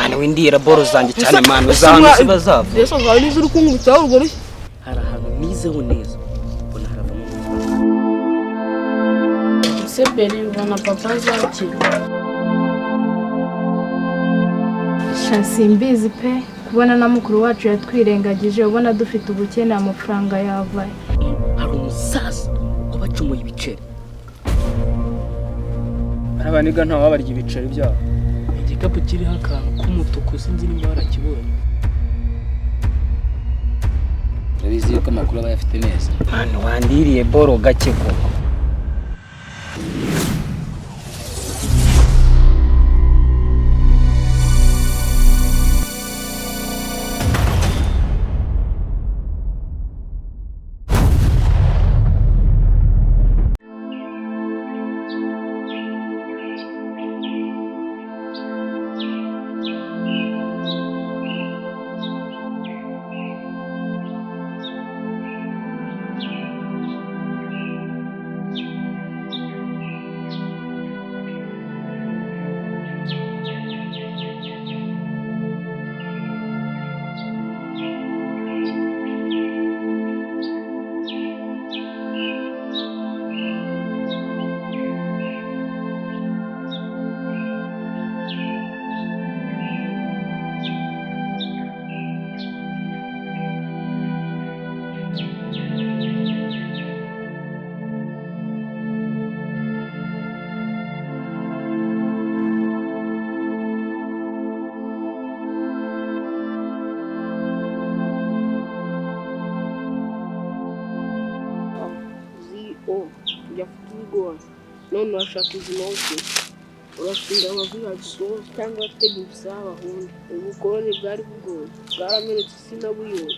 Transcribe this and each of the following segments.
Mana windira boro zanjye cyane mana uzanze bazava. Yeso ngani zuri kunkubita urwo rushyi. Hari ahantu nizeho neza. Bona haravamo. Seberi bana papa zaki. Simbizi pe kubona na mukuru wacu yatwirengagije ubona dufite ubukene amafaranga yavaye. Hari umusaza wabacumuye ibiceri. Arabaniga nta wabarya ibiceri byabo. Igikapu kiri akantu k'umutuku sinzi nimba barakibonye. Urabizi yuko amakuru aba yafite neza. Mana wandiriye boro gake koko. None washaka izinoke urashinga amavuga gisoza cyangwa atega ibisaba hundi ubukoroni bwari bugoye bwaramenetse sinabuyoye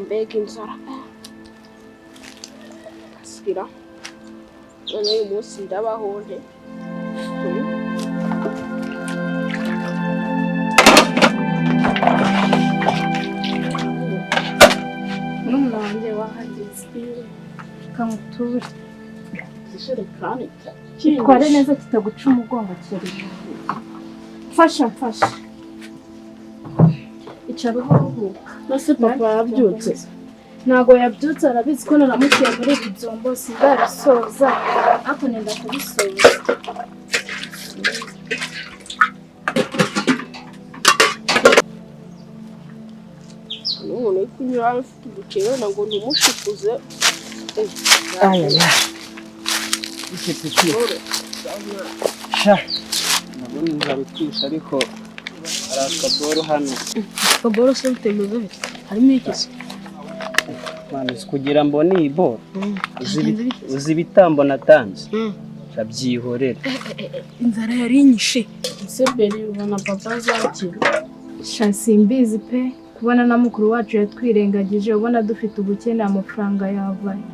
mbega inzara asira none uyu munsi ndabahonde N'umwanjye wahageze kamutura isherekani tware neza kitaguca umugongo kiri fasha icaruho nase papa yabyutse ntago yabyutse arabizi ko naramukiye muri ibyombo sindabisoza ako nenda kubisoza none kunyura afite ubukeye ngo ntumushukuze Ayaya. Ikitse. Sha. Nabona nzabitwisha ariko arakaboro hano. Kaboro se utemeze bite? Harimo iki? Mana kugira mbone iyi boro. Uzi bitambo natanze. Shabyihorera. Inzara yari inyishe. Seberi bana papa zaki. Simbizi pe kubona na mukuru wacu yatwirengagije ubona dufite ubukene amafaranga yavaye.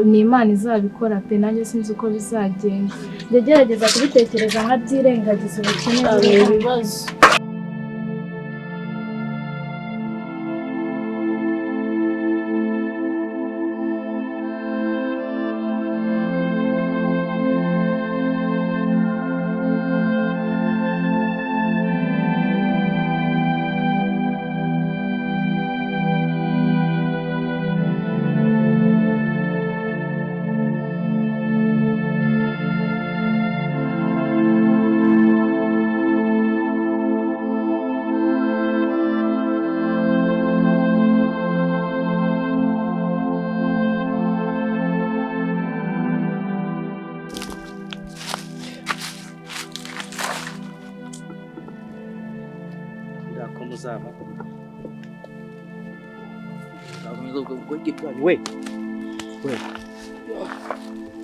Ni Imana izabikora pe nanjye sinzi uko bizagenda. Ndagerageza kubitekereza nka byirengagiza ubukene ibibazo.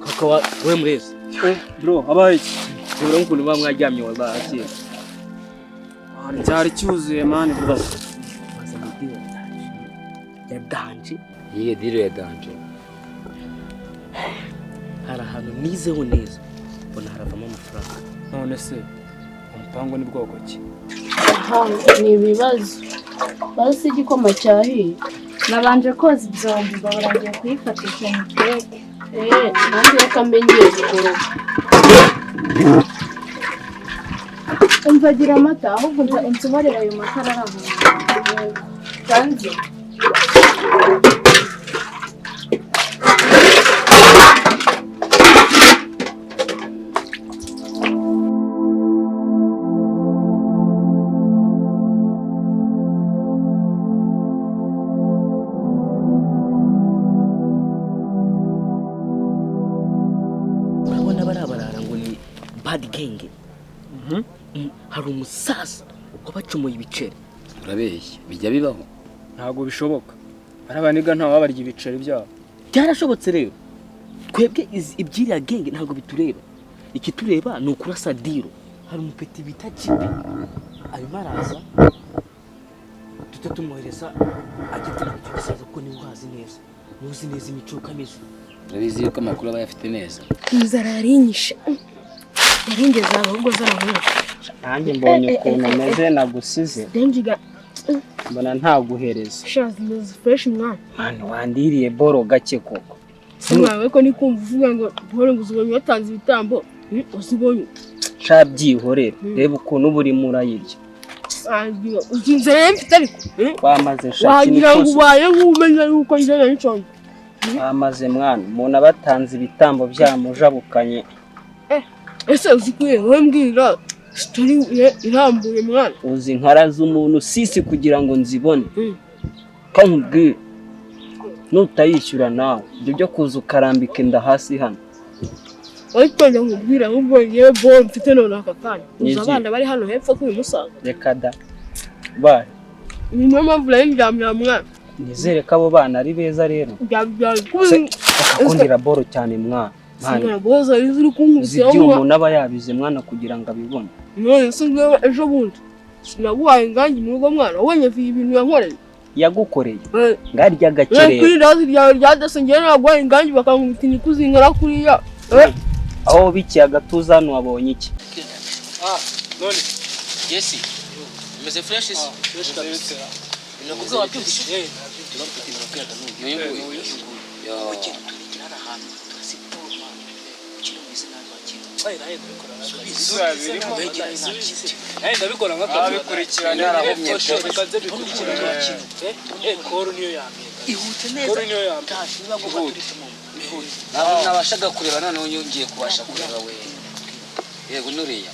Kaka we murezi. Bro, abaye Ura ukuntu bamwaryamye wabaye. cyari cyuzuye man bro. Maze mudiwe ya danje. Iye diro ya danje. Hari ahantu nizeho neza. Bona haravamo amafaranga. None se umupango ni bwoko ki? Ni ibibazo. Basi igikoma cyahiye. Nabanje koza ibyombo barangiye kuyifatisha mu keke. Nanjye yakamenyeye gukoroka. umvagira amata ahubwo unsoborera ayo makara araho kandi urabona barabarara ngo ni bad gang. Hari umusaza wabacumuye ibiceri. urabeshya bijya bibaho? ntabwo bishoboka, arabaniga nta wabarya ibiceri byabo. Byarashobotse rero, twebwe ibyiriya genge ntabwo bitureba. Ikitureba ni ukurasa diro. Hari umupeti bita Kibi arimo araza, duhita tumwohereza ajya kureba icyo gisaza kuko niwe uhazi neza, muzi neza imico kameze. urabizi yuko amakuru aba yafite neza. inzara yarinyishe yaringeze ahubwo zarahura nanjye mbonye ukuntu ameze nagusize denjiga mbona ntaguhereza shazi neza fresh mwana mwana wandiriye boro gake koko mwawe ko nikumva uvuga ngo boro nguzubonye yatanze ibitambo uzibonye shabyihorera reba ukuntu buri murayirya inzara mfite ariko bamaze shaki wagira ngo ubaye nk'umenya yuko njye nariconye bamaze mwana umuntu abatanze ibitambo byamujabukanye. ese uzikuye wowe mbwira story irambuye mwana uzi nkara z'umuntu sisi kugira ngo nzibone ko nkubwira nutayishyura nawe ibyo byo kuza ukarambika inda hasi hano. ariko njya nkubwira ahubwo yewe bo mfite none aka kanya uzi abana bari hano hepfo kuri musaza reka da bari niyo mpamvu rero ndyamira mwana nizere ko abo bana ari beza rero bakakundira boro cyane mwana Sigara boza izuri kunkubisira mu umuntu aba yabize mwana kugira ngo abibone. none se ngwe ejo bundi sinaguhaye ngangi mu rugo mwana wonye vi ibintu yankoreye yagukoreye ngarya gakereye kuri razi ryawe ryadase ngene naguhaye ngangi bakankubita nikuzinkara kuriya aho bikiye agatuza hano wabonye iki? none Jesse umeze fresh is fresh kabisa. Inakuza wabyumvise turafite barakenda n'uyu ndabikora nkabikurikirana bikaze bikurikirana koro niyo yamye ihute neza nabashaga kureba none nyongeye kubasha kureba we yego nuriya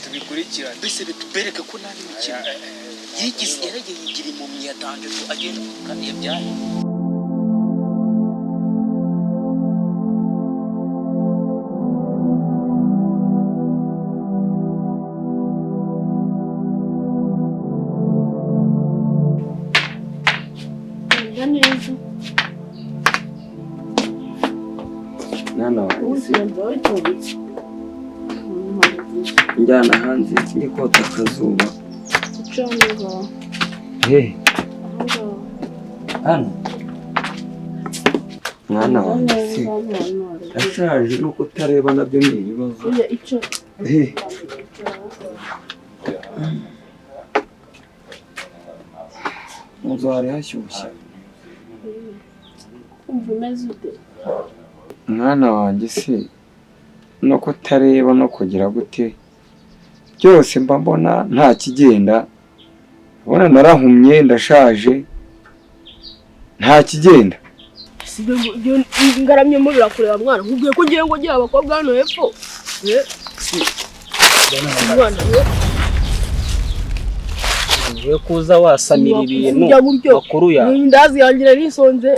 tubikurikirana bise bitubereke ko nari mukino yigize yarageye yigira mu myatanje agenda kandi yabyaye. Mwana wanjye njyana hanze ndi kota akazuba. Hano mwana wanjye ashaje no kutareba nabyo ni ibibazo. Muzo hari hashyushye. Mwana wanjye se no kutareba no kugira gute byose mba mbona nta kigenda. Ubona narahumye ndashaje nta kigenda. Sibyo ngaramye muri rakureba mwana nkubwiye ko ngiye ngo gira abakobwa hano hepfo mwana we kuza wasamira ibintu makuru ya ndazi yangira risonze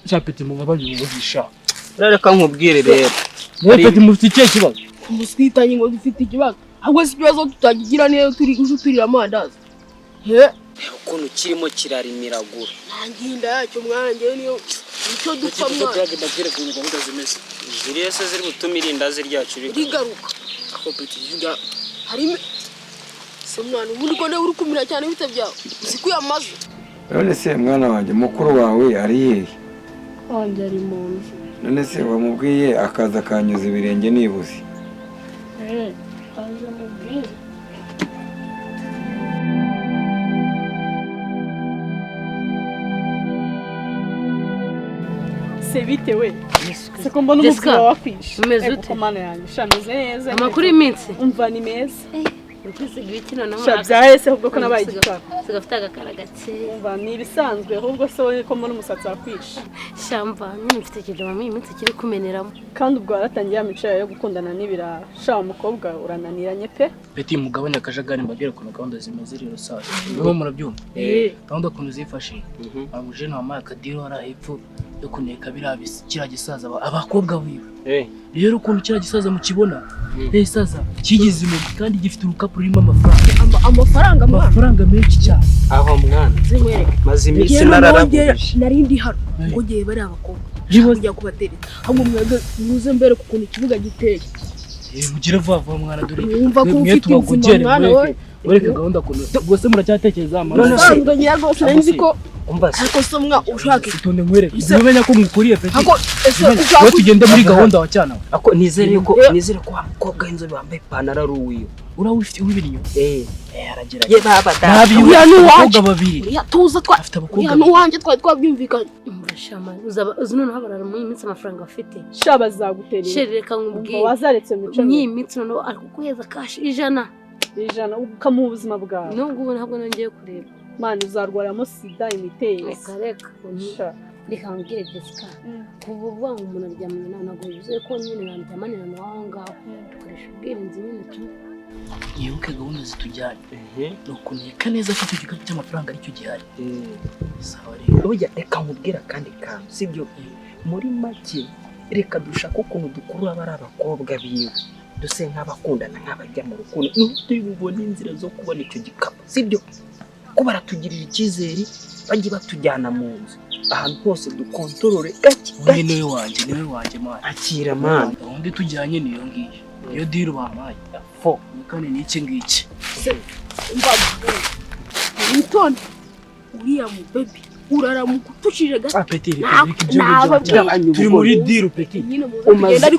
chapeti mu babivugisha. reka nkubwire rero Peti mufite ikihe kibazo? Muswitanye ngo dufite ikibazo ahubwo si ikibazo tutagigira niyo turira amandazi ukuntu kirimo kirarimiragura ntanginda yacyo mwana ngewe niyo icyo dupfa mwana Bagire ku gahunda zimeze ziriya se ziri gutuma irindazi ryacu rigaruka aho peti yiga harimo se mwana ubundi ko nawe uri kumira cyane bite byawe uzi ko yamaze. None se mwana wanjye mukuru wawe ari hehe? Wanjye ari mu nzu. None se wamubwiye akaza kanyuza ibirenge nibuze? Kaza mubwire. Se bite we seko mbona umubwira wakwishe umeze ute komana yanjye shameze neza amakuru y'iminsi umva ni meza ukwisiga ibikino naho shabyahese ahubwo ko nabaye igikara sigafite agakara gake umva ni ibisanzwe ahubwo se wowe ko mbona umusatsi wakwishe shamba nyine mfite kijama mu iminsi kiri kumeneramo kandi ubwo waratangiye ya mico yo gukundana n'ibirara sha umukobwa urananiranye pe Peti mugabane akajagari mbabwira ko gahunda zimeze rero sasa niho murabyumva gahunda kuntu zifashe abuje ntamaye akadiro ari hepfo yo kuneka birabisi kira gisaza abakobwa wiwe rero ukuntu kira gisaza mukibona saza kigize mu kandi gifite urukapu rurimo amafaranga menshi cyane aho mwana maze iminsi nararabuje narindi hano ngo giye bari abakobwa njya kubatereta hamwe mwaga muze mbere ku kuntu ikibuga giteye mugire vuba mwana dore wumva ko ufite ubuzima mwana we wereka gahunda kuntu bwose muracyatekereza none ngira gose nzi ko umva ariko somwa ushaka itonde nkwereke umenya ko mukuriye Peti ako we tugende muri gahunda wa cyana ako nizere ko wa mukobwa inzobe wambaye ipantaro ari uwiyo urawufite ubibinyo aragira ye baba ya abakobwa babiri ya tuza twa afite abakobwa ya nuwanje twabyumvikanye umurashama uzi none habarara mu iminsi amafaranga afite sha bazaguterera shereka nkubwiye wazaretse mico ni iminsi none ariko kuheza kashi ijana ukamuha ubuzima bwawe nubwo ntabwo nongeye kureba mani uzarwaramo sida imitezi reka reka nkubwire Jessica kuva uvuga ngo umuntu aryamanye nawe ntabwo bivuze ko nyine nandyamanira nawe ngaho dukoresha ubwirinzi nyine tu yibuke gahunda zitujyanye ni ukuneka neza ko icyo gikapu cy'amafaranga aricyo gihari sawa rero oya reka nkubwira kandi kantu sibyo muri make reka dushaka ukuntu dukurura bari abakobwa biwe duse nk'abakundana nk'abajya mu rukundo ntitubibone inzira zo kubona icyo gikapu sibyo ko baratugirira icyizere bajye batujyana mu nzu ahantu hose dukontorore gake niwe wanjye mwana akira mwana ubundi tujyanye niyo ngiyo iyo diro bampaye fo kandi ni iki ngiki witonde uriya mu baby uraramukutushije gato Peti turi muri diro Peti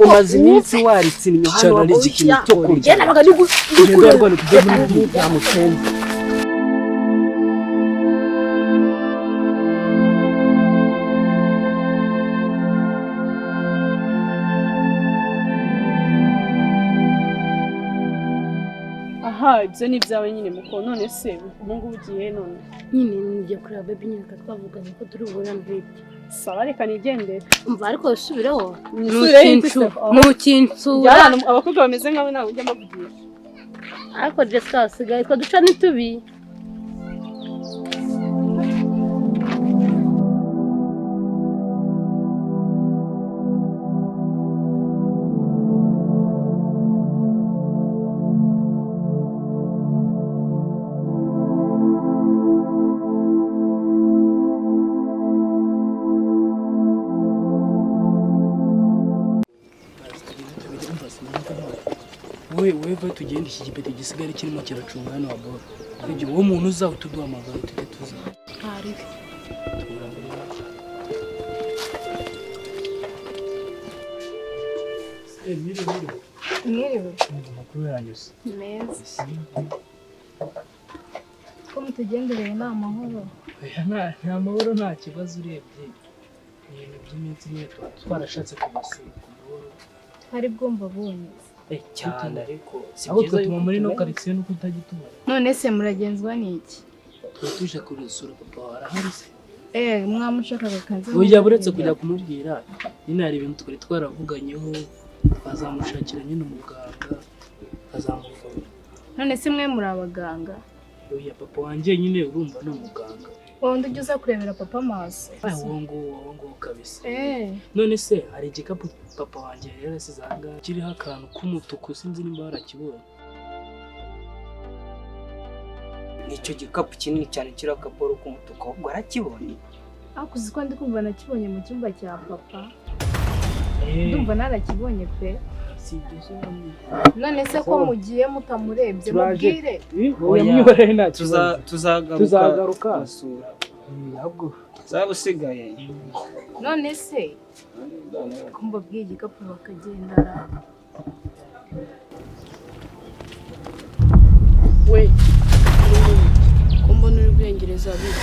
umaze iminsi waritsinyo hano wabuze ikintu cyo kurya nabaga ndikure tujye muri diro yamutenze aha ibyo ni ibyawe nyine muko none se ubu ngubu ugiye none nyine nijya kureba baby nyine twavuganye ko turi buburane baby saba reka nigendere umva ariko usubireho nukinsura abakobwa bameze nkawe nawe ujya mbavugisha ariko Jessica asigaye twa duca nitubi wewe tugende iki gipeti gisigare kirimo kiracunga hano aboro ibyo uwo muntu uzawe tuduhamagara tujye tuza hari mwiriwe amakuru yanyu se meza ko mutugendereye ni amahoro nta mahoro nta kibazo urebye ibintu by'iminsi nyine twarashatse kubasura ku mahoro hari bwumva bunye cyane ariko aho twatuma muri no quartier no kutagitubara none se muragenzwa n'iki tuje kurisura papa arahari se mwamushakaga akazi oya buretse kujya kumubwira nyine hari ibintu twari twaravuganyeho bazamushakira nyine umuganga azamuvura none se mwe muri abaganga oya papa wanjye nyine urumva ni umuganga wundi ujya uza kurebera papa amaso uwo nguwo kabisa none se hari igikapu papa wanjye rero yasize aha ngaha kiriho akantu k'umutuku sinzi nimba barakibonye nicyo gikapu kinini cyane kiriho akaporo k'umutuku ahubwo arakibonye ariko uzi ko ndi kumva nakibonye mu cyumba cya papa ndumva narakibonye pe none se ko mugiye mutamurebye mubwire oya mwihorere nta tuzagaruka ahubwo zaba usigaye none se ko mbabwiye igikapu bakagendana we ko mbona uri bwengereza bibi